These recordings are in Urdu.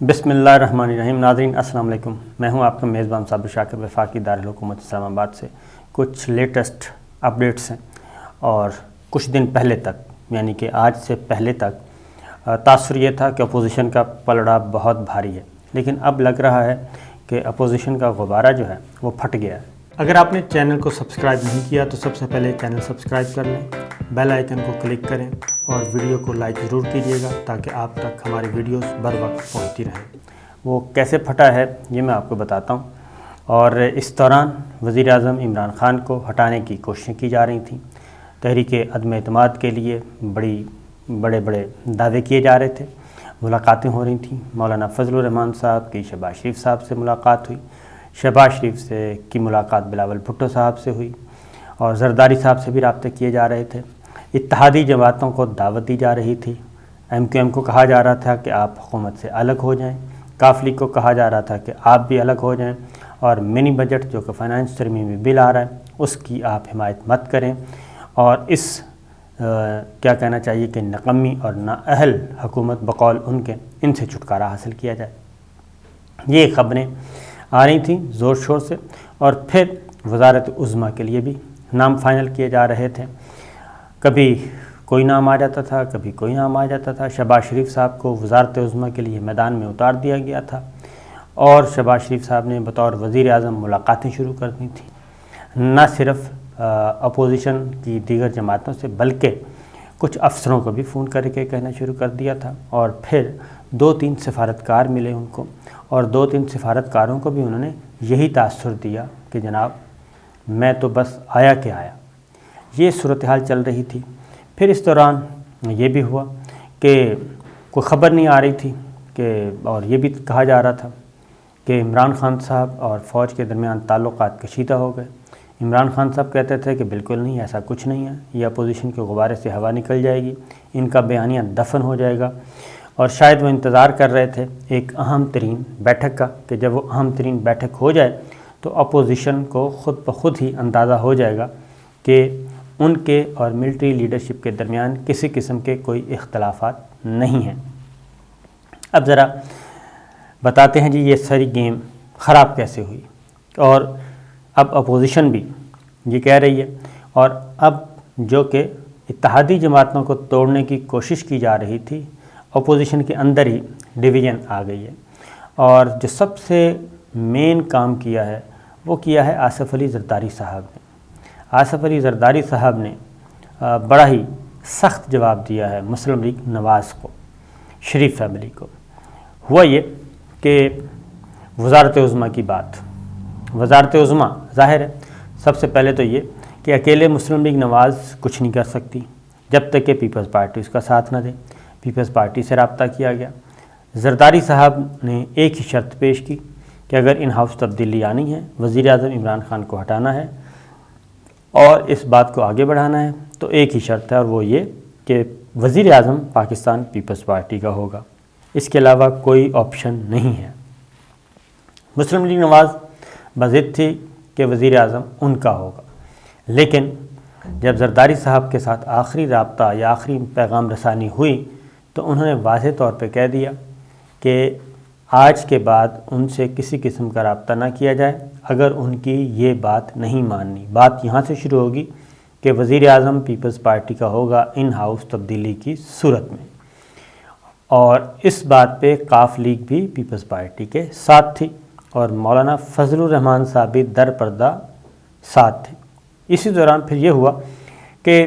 بسم اللہ الرحمن الرحیم۔ ناظرین السلام علیکم، میں ہوں آپ کا میزبان صابر شاکر وفاقی دارالحکومت اسلام آباد سے۔ کچھ لیٹسٹ اپڈیٹس ہیں اور کچھ دن پہلے تک یعنی کہ آج سے پہلے تک تاثر یہ تھا کہ اپوزیشن کا پلڑا بہت بھاری ہے، لیکن اب لگ رہا ہے کہ اپوزیشن کا غبارہ جو ہے وہ پھٹ گیا ہے۔ اگر آپ نے چینل کو سبسکرائب نہیں کیا تو سب سے پہلے چینل سبسکرائب کر لیں، بیل آئیکن کو کلک کریں اور ویڈیو کو لائک ضرور کیجیے گا تاکہ آپ تک ہماری ویڈیوز بر وقت پہنچتی رہیں۔ وہ کیسے پھٹا ہے یہ میں آپ کو بتاتا ہوں۔ اور اس دوران وزیر اعظم عمران خان کو ہٹانے کی کوششیں کی جا رہی تھیں، تحریک عدم اعتماد کے لیے بڑے دعوے کیے جا رہے تھے، ملاقاتیں ہو رہی تھیں۔ مولانا فضل الرحمان صاحب کی شہباز شریف صاحب سے ملاقات ہوئی، شہباز شریف سے کی ملاقات بلاول بھٹو صاحب سے ہوئی اور زرداری صاحب سے بھی رابطے کیے جا رہے تھے۔ اتحادی جماعتوں کو دعوت دی جا رہی تھی، ایم کیو ایم کو کہا جا رہا تھا کہ آپ حکومت سے الگ ہو جائیں، کاف لیگ کو کہا جا رہا تھا کہ آپ بھی الگ ہو جائیں، اور منی بجٹ جو کہ فائنانس ترمیمی بل آ رہا ہے اس کی آپ حمایت مت کریں، اور اس کیا کہنا چاہیے کہ نقمی اور نااہل حکومت بقول ان کے ان سے چھٹکارا حاصل کیا جائے۔ یہ خبریں آ رہی تھیں زور شور سے، اور پھر وزارت عظمیٰ کے لیے بھی نام فائنل کیے جا رہے تھے۔ کبھی کوئی نام آ جاتا تھا، کبھی کوئی نام آ جاتا تھا۔ شہباز شریف صاحب کو وزارت عظمیٰ کے لیے میدان میں اتار دیا گیا تھا اور شہباز شریف صاحب نے بطور وزیر اعظم ملاقاتیں شروع کر دی تھیں، نہ صرف اپوزیشن کی دیگر جماعتوں سے بلکہ کچھ افسروں کو بھی فون کر کے کہنا شروع کر دیا تھا، اور پھر 2-3 سفارتکار ملے ان کو، اور 2-3 سفارتکاروں کو بھی انہوں نے یہی تاثر دیا کہ جناب میں تو بس آیا کہ آیا۔ یہ صورتحال چل رہی تھی۔ پھر اس دوران یہ بھی ہوا کہ کوئی خبر نہیں آ رہی تھی اور یہ بھی کہا جا رہا تھا کہ عمران خان صاحب اور فوج کے درمیان تعلقات کشیدہ ہو گئے۔ عمران خان صاحب کہتے تھے کہ بالکل نہیں، ایسا کچھ نہیں ہے، یہ اپوزیشن کے غبارے سے ہوا نکل جائے گی، ان کا بیانیہ دفن ہو جائے گا، اور شاید وہ انتظار کر رہے تھے ایک اہم ترین بیٹھک کا کہ جب وہ اہم ترین بیٹھک ہو جائے تو اپوزیشن کو خود بخود ہی اندازہ ہو جائے گا کہ ان کے اور ملٹری لیڈرشپ کے درمیان کسی قسم کے کوئی اختلافات نہیں ہیں۔ اب ذرا بتاتے ہیں جی یہ ساری گیم خراب کیسے ہوئی، اور اب اپوزیشن بھی یہ کہہ رہی ہے، اور اب جو کہ اتحادی جماعتوں کو توڑنے کی کوشش کی جا رہی تھی، اپوزیشن کے اندر ہی ڈویژن آ گئی ہے، اور جو سب سے مین کام کیا ہے وہ کیا ہے آصف علی زرداری صاحب نے۔ آصف علی زرداری صاحب نے بڑا ہی سخت جواب دیا ہے مسلم لیگ نواز کو، شریف فیملی کو۔ ہوا یہ کہ وزارت عظمیٰ کی بات، وزارت عظمیٰ ظاہر ہے سب سے پہلے تو یہ کہ اکیلے مسلم لیگ نواز کچھ نہیں کر سکتی جب تک کہ پیپلز پارٹی اس کا ساتھ نہ دے۔ پیپلز پارٹی سے رابطہ کیا گیا، زرداری صاحب نے ایک ہی شرط پیش کی کہ اگر ان ہاؤس تبدیلی آنی ہے، وزیر اعظم عمران خان کو ہٹانا ہے اور اس بات کو آگے بڑھانا ہے تو ایک ہی شرط ہے، اور وہ یہ کہ وزیر اعظم پاکستان پیپلز پارٹی کا ہوگا، اس کے علاوہ کوئی آپشن نہیں ہے۔ مسلم لیگ نواز بضد تھی کہ وزیر اعظم ان کا ہوگا، لیکن جب زرداری صاحب کے ساتھ آخری رابطہ یا آخری پیغام رسانی ہوئی تو انہوں نے واضح طور پہ کہہ دیا کہ آج کے بعد ان سے کسی قسم کا رابطہ نہ کیا جائے اگر ان کی یہ بات نہیں ماننی۔ بات یہاں سے شروع ہوگی کہ وزیر اعظم پیپلز پارٹی کا ہوگا ان ہاؤس تبدیلی کی صورت میں، اور اس بات پہ کاف لیگ بھی پیپلز پارٹی کے ساتھ تھی اور مولانا فضل الرحمان صاحب بھی در پردہ ساتھ تھے۔ اسی دوران پھر یہ ہوا کہ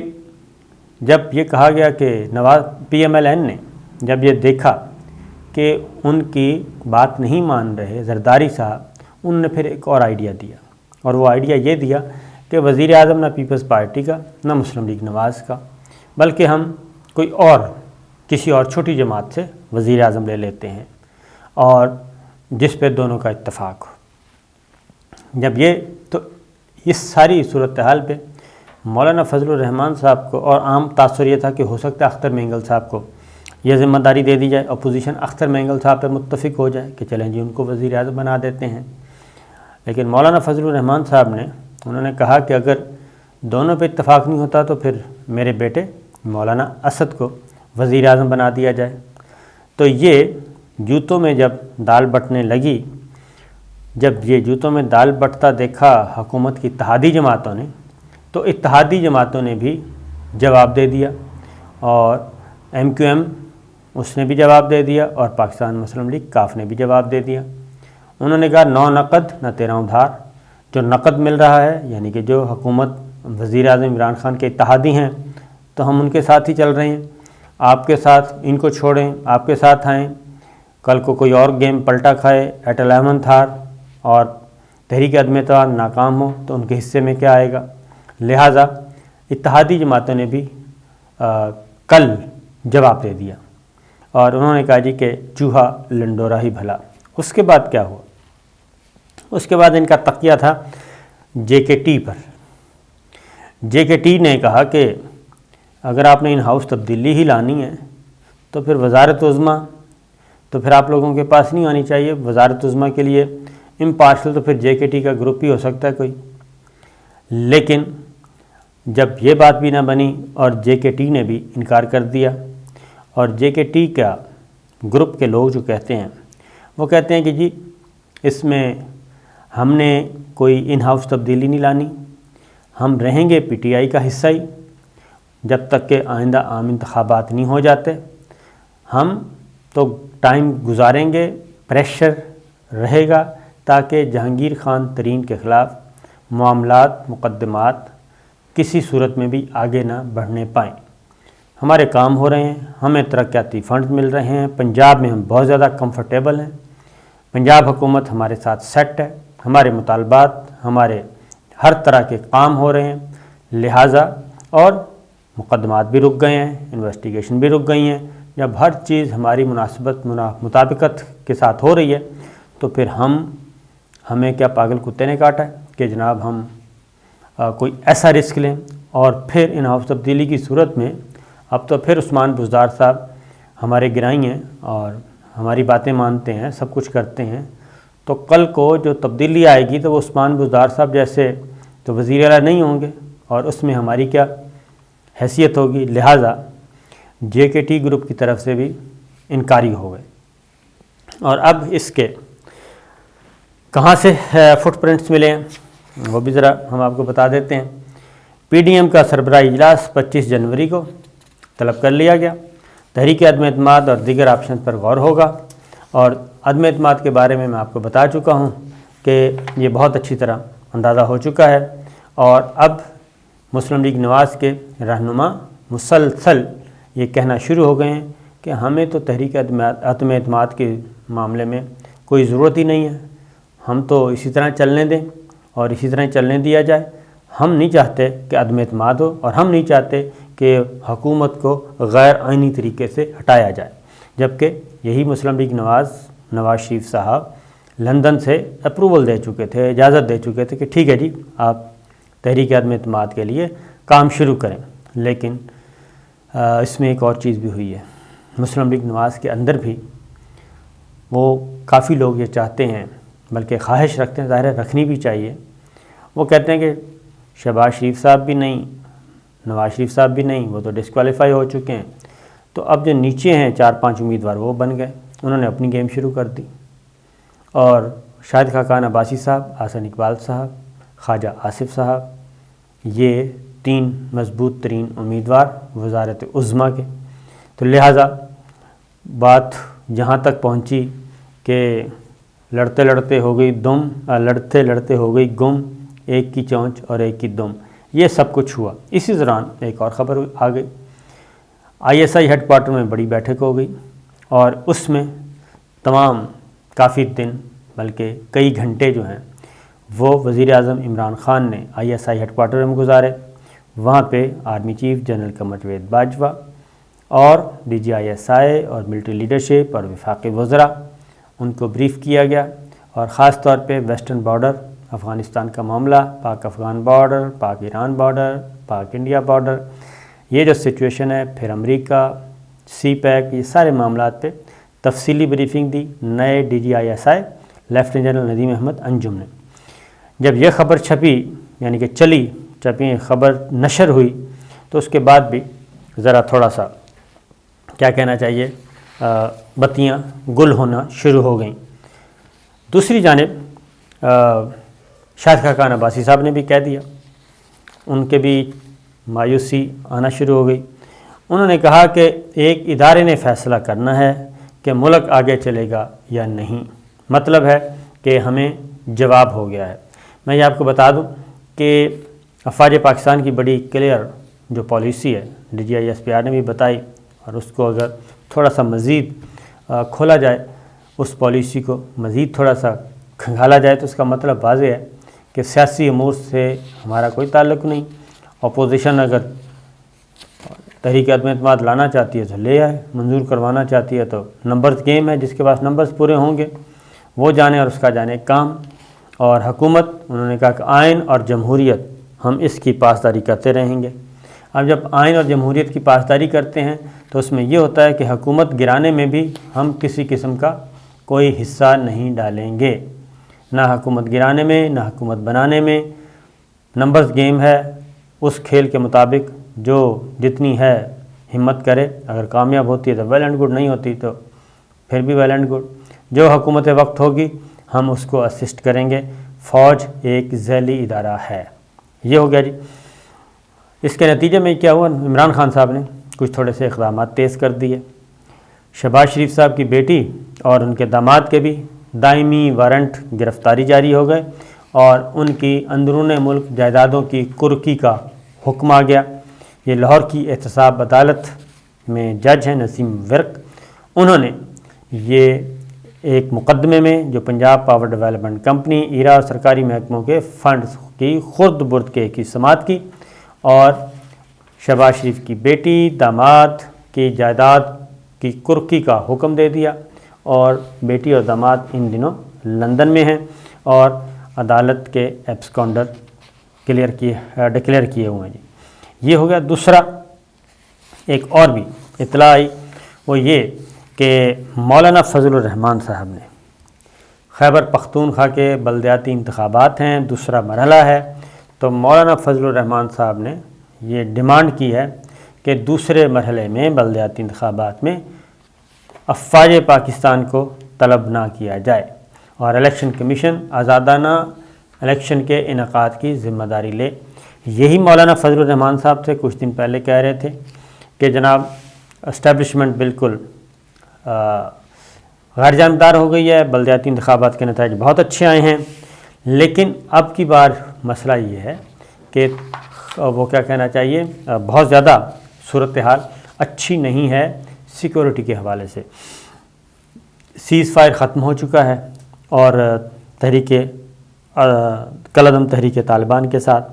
جب یہ کہا گیا کہ نواز پی ایم ایل این نے جب یہ دیکھا کہ ان کی بات نہیں مان رہے زرداری صاحب، انہوں نے پھر ایک اور آئیڈیا دیا، اور وہ آئیڈیا یہ دیا کہ وزیر اعظم نہ پیپلز پارٹی کا نہ مسلم لیگ نواز کا، بلکہ ہم کوئی اور کسی اور چھوٹی جماعت سے وزیر اعظم لے لیتے ہیں اور جس پہ دونوں کا اتفاق ہو۔ جب یہ تو اس ساری صورتحال پہ مولانا فضل الرحمان صاحب کو، اور عام تاثر یہ تھا کہ ہو سکتا ہے اختر مینگل صاحب کو یہ ذمہ داری دے دی جائے، اپوزیشن اختر مینگل صاحب پہ متفق ہو جائے کہ چلیں جی ان کو وزیر اعظم بنا دیتے ہیں، لیکن مولانا فضل الرحمان صاحب نے انہوں نے کہا کہ اگر دونوں پہ اتفاق نہیں ہوتا تو پھر میرے بیٹے مولانا اسد کو وزیر اعظم بنا دیا جائے۔ تو یہ جوتوں میں جب دال بٹنے لگی، جب یہ جوتوں میں دال بٹتا دیکھا حکومت کی اتحادی جماعتوں نے، تو اتحادی جماعتوں نے بھی جواب دے دیا، اور MQM اس نے بھی جواب دے دیا، اور پاکستان مسلم لیگ کاف نے بھی جواب دے دیا۔ انہوں نے کہا نو نقد نہ تیرا ادھار، جو نقد مل رہا ہے یعنی کہ جو حکومت وزیر اعظم عمران خان کے اتحادی ہیں تو ہم ان کے ساتھ ہی چل رہے ہیں، آپ کے ساتھ ان کو چھوڑیں، آپ کے ساتھ آئیں، کل کو کوئی اور گیم پلٹا کھائے، ایٹ 11 تھار اور تحریک عدم اتحاد ناکام ہو تو ان کے حصے میں کیا آئے گا۔ لہٰذا اتحادی جماعتوں نے بھی کل جواب دے دیا، اور انہوں نے کہا جی کہ چوہا لنڈورا ہی بھلا۔ اس کے بعد کیا ہوا؟ اس کے بعد ان کا تقیہ تھا JKT پر۔ JKT نے کہا کہ اگر آپ نے ان ہاؤس تبدیلی ہی لانی ہے تو پھر وزارت عظمیٰ تو پھر آپ لوگوں کے پاس نہیں آنی چاہیے، وزارت عظمیٰ کے لیے امپارشل تو پھر JKT کا گروپ ہی ہو سکتا ہے کوئی۔ لیکن جب یہ بات بھی نہ بنی اور JKT نے بھی انکار کر دیا، اور JKT کا گروپ کے لوگ جو کہتے ہیں وہ کہتے ہیں کہ جی اس میں ہم نے کوئی ان ہاؤس تبدیلی نہیں لانی، ہم رہیں گے PTI کا حصہ ہی جب تک کہ آئندہ عام انتخابات نہیں ہو جاتے، ہم تو ٹائم گزاریں گے، پریشر رہے گا تاکہ جہانگیر خان ترین کے خلاف معاملات مقدمات کسی صورت میں بھی آگے نہ بڑھنے پائیں۔ ہمارے کام ہو رہے ہیں، ہمیں ترقیاتی فنڈ مل رہے ہیں، پنجاب میں ہم بہت زیادہ کمفرٹیبل ہیں، پنجاب حکومت ہمارے ساتھ سیٹ ہے، ہمارے مطالبات ہمارے ہر طرح کے کام ہو رہے ہیں، لہٰذا اور مقدمات بھی رک گئے ہیں، انویسٹیگیشن بھی رک گئی ہیں۔ جب ہر چیز ہماری مطابقت کے ساتھ ہو رہی ہے تو پھر ہمیں کیا پاگل کتے نے کاٹا ہے کہ جناب ہم کوئی ایسا رسک لیں، اور پھر ان ہاؤس تبدیلی کی صورت میں اب تو پھر عثمان بزدار صاحب ہمارے گرائی ہیں اور ہماری باتیں مانتے ہیں، سب کچھ کرتے ہیں، تو کل کو جو تبدیلی آئے گی تو وہ عثمان بزدار صاحب جیسے تو وزیر اعلیٰ نہیں ہوں گے، اور اس میں ہماری کیا حیثیت ہوگی۔ لہٰذا JKT گروپ کی طرف سے بھی انکاری ہو گئے۔ اور اب اس کے کہاں سے فٹ پرنٹس ملے ہیں وہ بھی ذرا ہم آپ کو بتا دیتے ہیں۔ PDM کا سربراہی اجلاس 25 جنوری کو طلب کر لیا گیا، تحریک عدم اعتماد اور دیگر آپشن پر غور ہوگا، اور عدم اعتماد کے بارے میں آپ کو بتا چکا ہوں کہ یہ بہت اچھی طرح اندازہ ہو چکا ہے، اور اب مسلم لیگ نواز کے رہنما مسلسل یہ کہنا شروع ہو گئے ہیں کہ ہمیں تو تحریک عدم اعتماد کے معاملے میں کوئی ضرورت ہی نہیں ہے، ہم تو اسی طرح چلنے دیں اور اسی طرح چلنے دیا جائے، ہم نہیں چاہتے کہ عدم اعتماد ہو، اور ہم نہیں چاہتے کہ حکومت کو غیر آئینی طریقے سے ہٹایا جائے، جبکہ یہی مسلم لیگ نواز شریف صاحب لندن سے اپروول دے چکے تھے، اجازت دے چکے تھے کہ ٹھیک ہے جی آپ تحریک عدم اعتماد کے لیے کام شروع کریں۔ لیکن اس میں ایک اور چیز بھی ہوئی ہے، مسلم لیگ نواز کے اندر بھی وہ کافی لوگ یہ چاہتے ہیں، بلکہ خواہش رکھتے ہیں، ظاہر ہے رکھنی بھی چاہیے، وہ کہتے ہیں کہ شہباز شریف صاحب بھی نہیں، نواز شریف صاحب بھی نہیں، وہ تو ڈسکوالیفائی ہو چکے ہیں، تو اب جو نیچے ہیں 4-5 امیدوار وہ بن گئے، انہوں نے اپنی گیم شروع کر دی، اور شاہد خاقان عباسی صاحب، احسن اقبال صاحب، خواجہ آصف صاحب، یہ 3 مضبوط ترین امیدوار وزارت عظمیٰ کے، تو لہٰذا بات جہاں تک پہنچی کہ لڑتے لڑتے ہو گئی گم، ایک کی چونچ اور ایک کی دم، یہ سب کچھ ہوا۔ اسی دوران ایک اور خبر آ گئی، ISI ہیڈ کوارٹر میں بڑی بیٹھک ہو گئی، اور اس میں تمام کافی دن بلکہ کئی گھنٹے جو ہیں وہ وزیر اعظم عمران خان نے ISI ہیڈ کوارٹر میں گزارے۔ وہاں پہ army chief general Qamar Javed Bajwa اور DG ISI اور ملٹری لیڈرشپ اور وفاقی وزراء ان کو بریف کیا گیا، اور خاص طور پہ ویسٹرن بارڈر افغانستان کا معاملہ، پاک افغان بارڈر، پاک ایران بارڈر، پاک انڈیا بارڈر، یہ جو سچویشن ہے، پھر امریکہ، CPEC، یہ سارے معاملات پہ تفصیلی بریفنگ دی نئے DG ISI lieutenant general Nadeem Ahmed Anjum نے۔ جب یہ خبر چھپی، یعنی کہ چھپی خبر نشر ہوئی، تو اس کے بعد بھی ذرا تھوڑا سا کیا کہنا چاہیے، بتیاں گل ہونا شروع ہو گئیں۔ دوسری جانب شاہد خاقان عباسی صاحب نے بھی کہہ دیا، ان کے بھی مایوسی آنا شروع ہو گئی۔ انہوں نے کہا کہ ایک ادارے نے فیصلہ کرنا ہے کہ ملک آگے چلے گا یا نہیں، مطلب ہے کہ ہمیں جواب ہو گیا ہے۔ میں یہ آپ کو بتا دوں کہ افواج پاکستان کی بڑی کلیئر جو پالیسی ہے DGI/SPR نے بھی بتائی، اور اس کو اگر تھوڑا سا مزید کھولا جائے، اس پالیسی کو مزید تھوڑا سا کھنگالا جائے، تو اس کا مطلب واضح ہے کہ سیاسی امور سے ہمارا کوئی تعلق نہیں۔ اپوزیشن اگر تحریک عدم اعتماد لانا چاہتی ہے تو لے آئے، منظور کروانا چاہتی ہے تو نمبرز گیم ہے، جس کے پاس نمبرز پورے ہوں گے وہ جانے اور اس کا جانے کام۔ اور حکومت، انہوں نے کہا کہ آئین اور جمہوریت ہم اس کی پاسداری کرتے رہیں گے۔ اب جب آئین اور جمہوریت کی پاسداری کرتے ہیں تو اس میں یہ ہوتا ہے کہ حکومت گرانے میں بھی ہم کسی قسم کا کوئی حصہ نہیں ڈالیں گے، نہ حکومت گرانے میں نہ حکومت بنانے میں۔ نمبرز گیم ہے، اس کھیل کے مطابق جو جتنی ہے ہمت کرے، اگر کامیاب ہوتی ہے تو ویل اینڈ گڈ، نہیں ہوتی تو پھر بھی ویل اینڈ گڈ۔ جو حکومت وقت ہوگی ہم اس کو اسسٹ کریں گے۔ فوج ایک ذیلی ادارہ ہے۔ یہ ہو گیا جی۔ اس کے نتیجے میں کیا ہوا، عمران خان صاحب نے کچھ تھوڑے سے اقدامات تیز کر دیے۔ شہباز شریف صاحب کی بیٹی اور ان کے داماد کے بھی دائمی وارنٹ گرفتاری جاری ہو گئے، اور ان کی اندرون ملک جائیدادوں کی کرکی کا حکم آ گیا۔ یہ لاہور کی احتساب عدالت میں جج ہیں نسیم ورق، انہوں نے یہ ایک مقدمے میں جو پنجاب پاور ڈیولپمنٹ کمپنی ایرا اور سرکاری محکموں کے فنڈز کی خرد برد کے کی سماعت کی، اور شہباز شریف کی بیٹی داماد کی جائیداد کی کرکی کا حکم دے دیا، اور بیٹی اور داماد ان دنوں لندن میں ہیں اور عدالت کے ایبسکانڈر ڈکلیئر کیے ہوئے ہیں جی۔ یہ ہو گیا۔ دوسرا ایک اور بھی اطلاع آئی، وہ یہ کہ مولانا فضل الرحمان صاحب نے خیبر پختونخوا کے بلدیاتی انتخابات ہیں، دوسرا مرحلہ ہے، تو مولانا فضل الرحمان صاحب نے یہ ڈیمانڈ کی ہے کہ دوسرے مرحلے میں بلدیاتی انتخابات میں افواج پاکستان کو طلب نہ کیا جائے، اور الیکشن کمیشن آزادانہ الیکشن کے انعقاد کی ذمہ داری لے۔ یہی مولانا فضل الرحمان صاحب سے کچھ دن پہلے کہہ رہے تھے کہ جناب اسٹیبلشمنٹ بالکل غیر جانبدار ہو گئی ہے، بلدیاتی انتخابات کے نتائج بہت اچھے آئے ہیں، لیکن اب کی بار مسئلہ یہ ہے کہ وہ کیا کہنا چاہیے، بہت زیادہ صورتحال اچھی نہیں ہے سیکورٹی کے حوالے سے۔ سیز فائر ختم ہو چکا ہے، اور کالعدم تحریک طالبان کے ساتھ،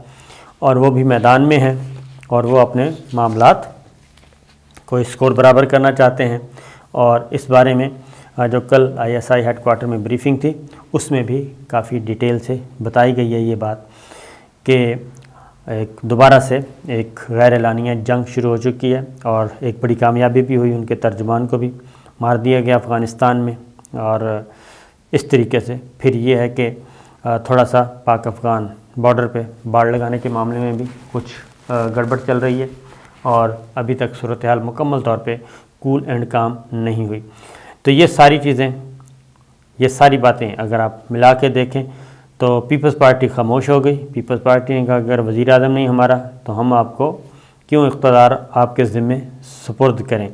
اور وہ بھی میدان میں ہیں، اور وہ اپنے معاملات کو اسکور برابر کرنا چاہتے ہیں۔ اور اس بارے میں جو کل ISI ہیڈ کوارٹر میں بریفنگ تھی، اس میں بھی کافی ڈیٹیل سے بتائی گئی ہے یہ بات کہ ایک دوبارہ سے ایک غیر اعلانیہ جنگ شروع ہو چکی ہے، اور ایک بڑی کامیابی بھی ہوئی، ان کے ترجمان کو بھی مار دیا گیا افغانستان میں۔ اور اس طریقے سے پھر یہ ہے کہ تھوڑا سا پاک افغان بارڈر پہ باڑ لگانے کے معاملے میں بھی کچھ گڑبڑ چل رہی ہے، اور ابھی تک صورتحال مکمل طور پہ کول اینڈ کام نہیں ہوئی۔ تو یہ ساری چیزیں، یہ ساری باتیں اگر آپ ملا کے دیکھیں تو پیپلز پارٹی خاموش ہو گئی۔ پیپلز پارٹی نے کہا اگر وزیر اعظم نہیں ہمارا تو ہم آپ کو کیوں اقتدار آپ کے ذمے سپرد کریں۔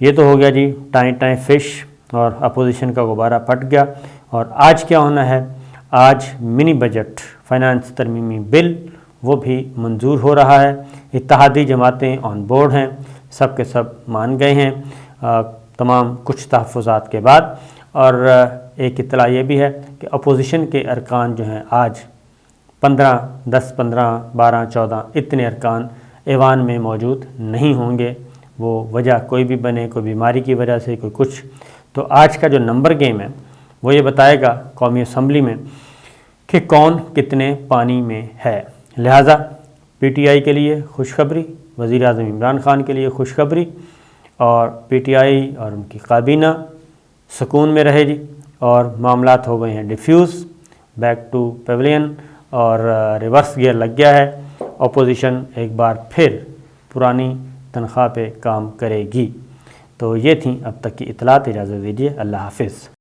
یہ تو ہو گیا جی ٹائیں ٹائیں فش، اور اپوزیشن کا غبارہ پھٹ گیا۔ اور آج کیا ہونا ہے، آج منی بجٹ فائنانس ترمیمی بل وہ بھی منظور ہو رہا ہے۔ اتحادی جماعتیں آن بورڈ ہیں، سب کے سب مان گئے ہیں تمام کچھ تحفظات کے بعد۔ اور ایک اطلاع یہ بھی ہے کہ اپوزیشن کے ارکان جو ہیں آج 10, 15, 12, 14 اتنے ارکان ایوان میں موجود نہیں ہوں گے۔ وہ وجہ کوئی بھی بنے، کوئی بیماری کی وجہ سے، کوئی کچھ۔ تو آج کا جو نمبر گیم ہے وہ یہ بتائے گا قومی اسمبلی میں کہ کون کتنے پانی میں ہے۔ لہٰذا PTI کے لیے خوشخبری، وزیر اعظم عمران خان کے لیے خوشخبری، اور PTI اور ان کی کابینہ سکون میں رہے جی، اور معاملات ہو گئے ہیں ڈیفیوز، بیک ٹو پیولین، اور ریورس گیئر لگ گیا ہے۔ اپوزیشن ایک بار پھر پرانی تنخواہ پہ کام کرے گی۔ تو یہ تھیں اب تک کی اطلاعات، اجازت دیجیے، اللہ حافظ۔